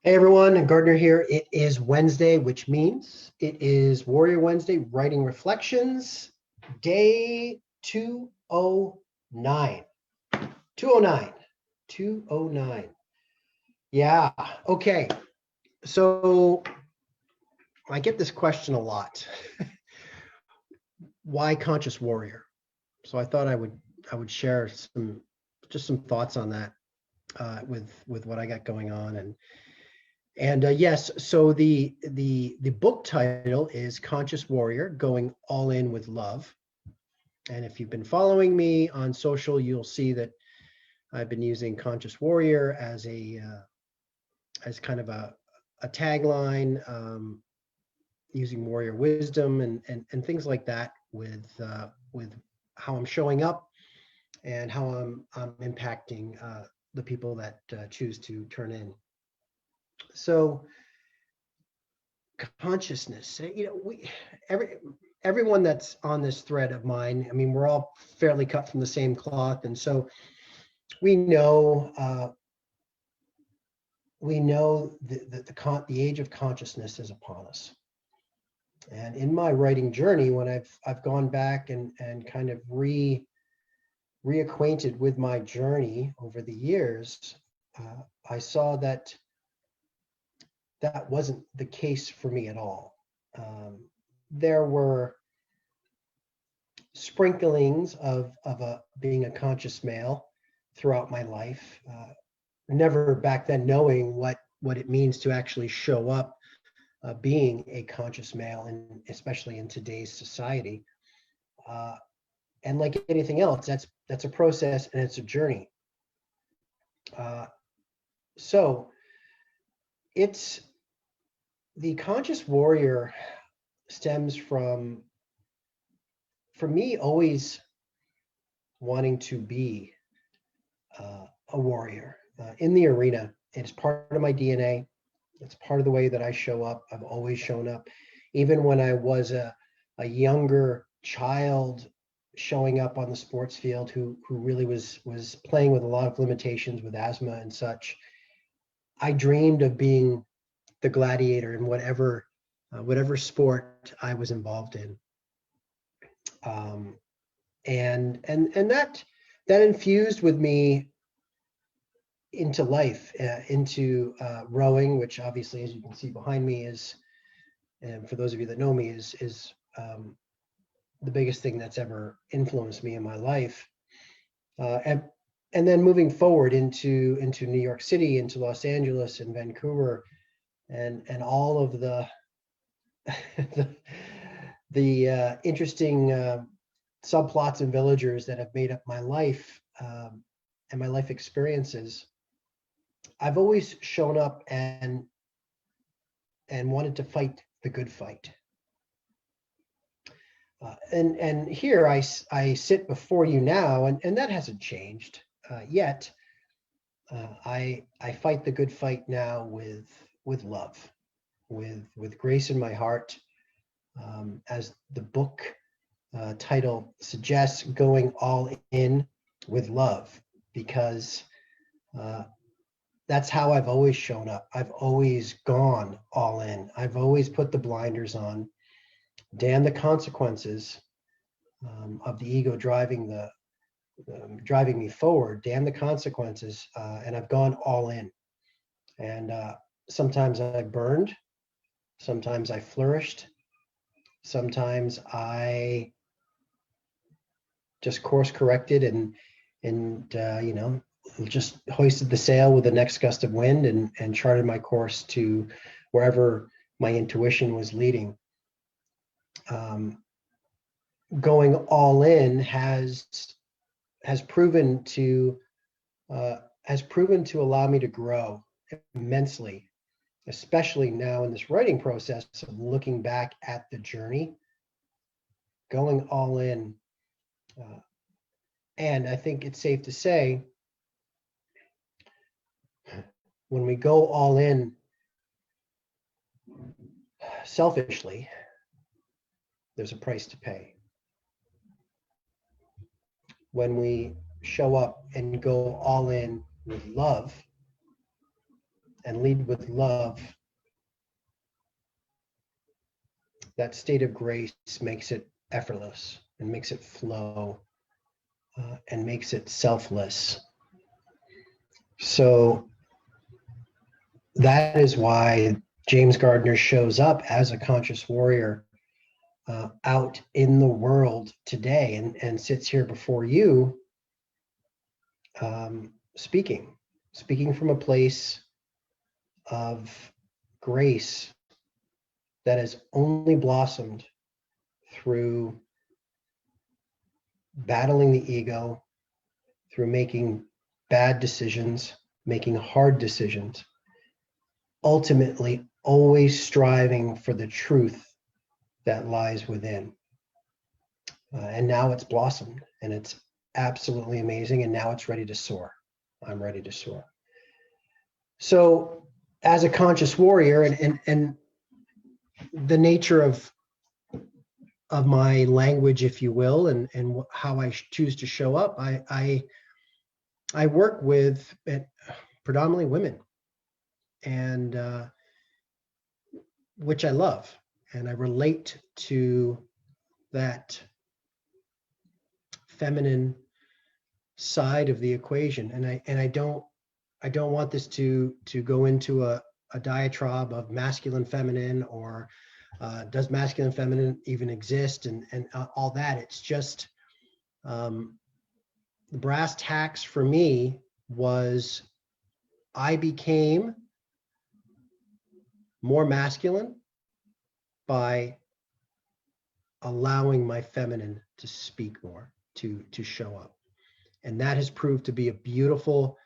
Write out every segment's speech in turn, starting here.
Hey everyone, Gardner here. It is Wednesday, which means it is Warrior Wednesday Writing Reflections, day 209. 209. 209. Yeah, okay. So I get this question a lot. Why conscious warrior? So I thought I would share some thoughts on that with what I got going on. And yes, so the book title is Conscious Warrior: Going All In with Love. And if you've been following me on social, you'll see that I've been using Conscious Warrior as kind of a tagline, using warrior wisdom and things like that with how I'm showing up and how I'm impacting the people that choose to turn in. So consciousness, everyone that's on this thread of mine, I mean, we're all fairly cut from the same cloth, and so we know the age of consciousness is upon us. And in my writing journey, when I've gone back and kind of reacquainted with my journey over the years, I saw that wasn't the case for me at all. There were sprinklings of being a conscious male throughout my life. Never back then knowing what it means to actually show up being a conscious male, and especially in today's society. And like anything else, that's a process and it's a journey. So it's the conscious warrior stems from, for me, always wanting to be a warrior in the arena. It's part of my DNA. It's part of the way that I show up. I've always shown up. Even when I was a younger child showing up on the sports field, who really was playing with a lot of limitations with asthma and such, I dreamed of being the gladiator in whatever sport I was involved in. And that infused with me into life, into rowing, which obviously, as you can see behind me, is, and for those of you that know me, is the biggest thing that's ever influenced me in my life. And then moving forward into New York City, into Los Angeles and Vancouver, and all of the the interesting subplots and villagers that have made up my life, and my life experiences. I've always shown up and wanted to fight the good fight. And here I sit before you now, and that hasn't changed yet. I fight the good fight now with love, with grace in my heart, as the book title suggests, going all in with love, because that's how I've always shown up. I've always gone all in. I've always put the blinders on. Damn the consequences of the ego driving me forward. Damn the consequences, and I've gone all in. And sometimes I burned, sometimes I flourished, sometimes I just course corrected and just hoisted the sail with the next gust of wind and charted my course to wherever my intuition was leading. Going all in has proven to allow me to grow immensely, especially now in this writing process of looking back at the journey. Going all in, and I think it's safe to say, when we go all in selfishly, there's a price to pay. When we show up and go all in with love and lead with love, that state of grace makes it effortless and makes it flow, and makes it selfless. So that is why James Gardner shows up as a conscious warrior out in the world today, and sits here before you, speaking from a place of grace that has only blossomed through battling the ego, through making bad decisions, making hard decisions, ultimately always striving for the truth that lies within. And now it's blossomed, and it's absolutely amazing, and now it's ready to soar. I'm ready to soar. So as a conscious warrior, and the nature of my language, if you will, and how I choose to show up, I work with predominantly women, and which I love, and I relate to that feminine side of the equation, and I don't want this to go into a diatribe of masculine, feminine, or does masculine, feminine even exist, and all that. It's just the brass tacks for me was I became more masculine by allowing my feminine to speak more, to show up, and that has proved to be a beautiful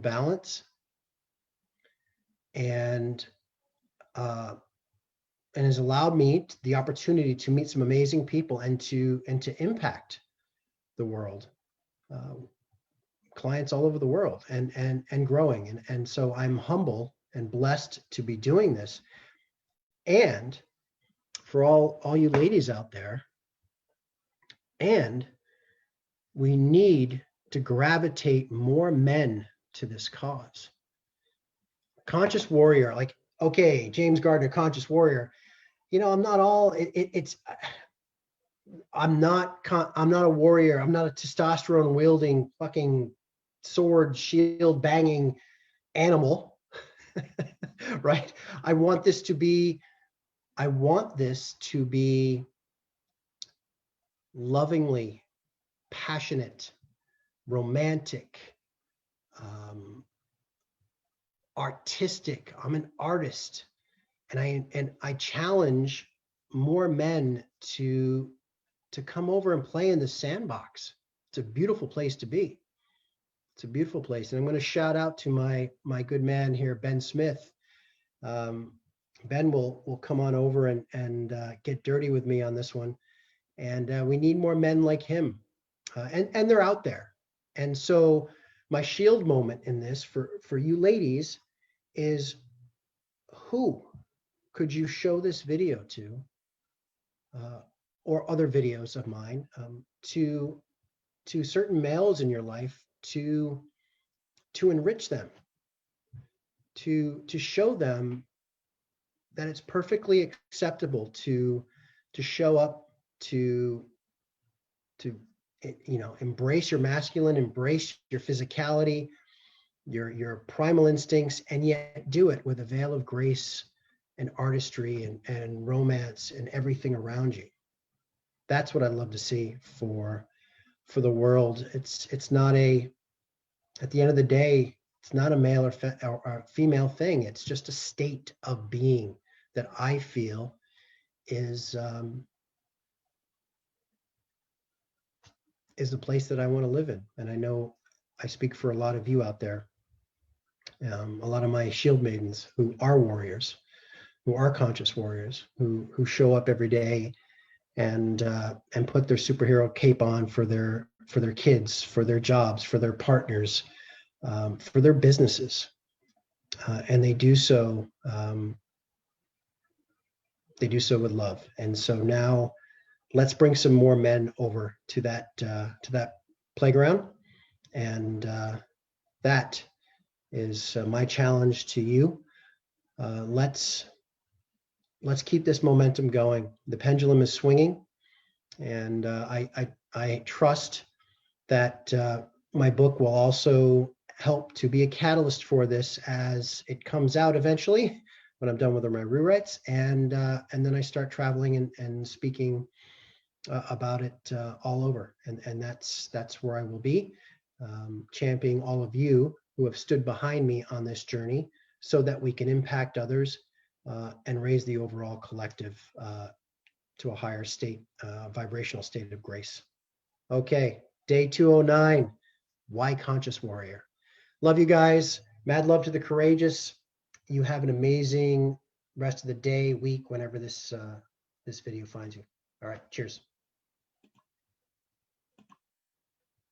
balance, and has allowed me the opportunity to meet some amazing people and to impact the world, clients all over the world, and growing, and so I'm humble and blessed to be doing this. And for all you ladies out there, and we need to gravitate more men to this cause. Conscious warrior, like, okay, James Gardner, conscious warrior. I'm not all. I'm not a warrior. I'm not a testosterone wielding fucking sword shield banging animal, right? I want this to be lovingly passionate, romantic, artistic. I'm an artist, and I challenge more men to come over and play in the sandbox. It's a beautiful place to be. It's a beautiful place, and I'm going to shout out to my good man here, Ben Smith. Ben will come on over and get dirty with me on this one, and we need more men like him, and they're out there. And so my shield moment in this for you ladies is, who could you show this video to, or other videos of mine, to certain males in your life, to enrich them, to show them that it's perfectly acceptable to show up, to embrace your masculine, embrace your physicality, your primal instincts, and yet do it with a veil of grace and artistry and romance and everything around you. That's what I'd love to see for the world. It's not at the end of the day, it's not a male or female thing. It's just a state of being that I feel is the place that I want to live in. And I know I speak for a lot of you out there, a lot of my shield maidens who are warriors, who are conscious warriors, who show up every day and put their superhero cape on for their kids, for their jobs, for their partners, for their businesses, and they do so with love. And so now let's bring some more men over to that playground, and that my challenge to you. Let's keep this momentum going. The pendulum is swinging, and I trust that my book will also help to be a catalyst for this as it comes out eventually when I'm done with my rewrites, and then I start traveling and speaking about it all over, and that's where I will be, championing all of you who have stood behind me on this journey, so that we can impact others and raise the overall collective to a higher state, vibrational state of grace. Okay, day 209. Why Conscious Warrior? Love you guys. Mad love to the courageous. You have an amazing rest of the day, week, whenever this video finds you. All right, cheers.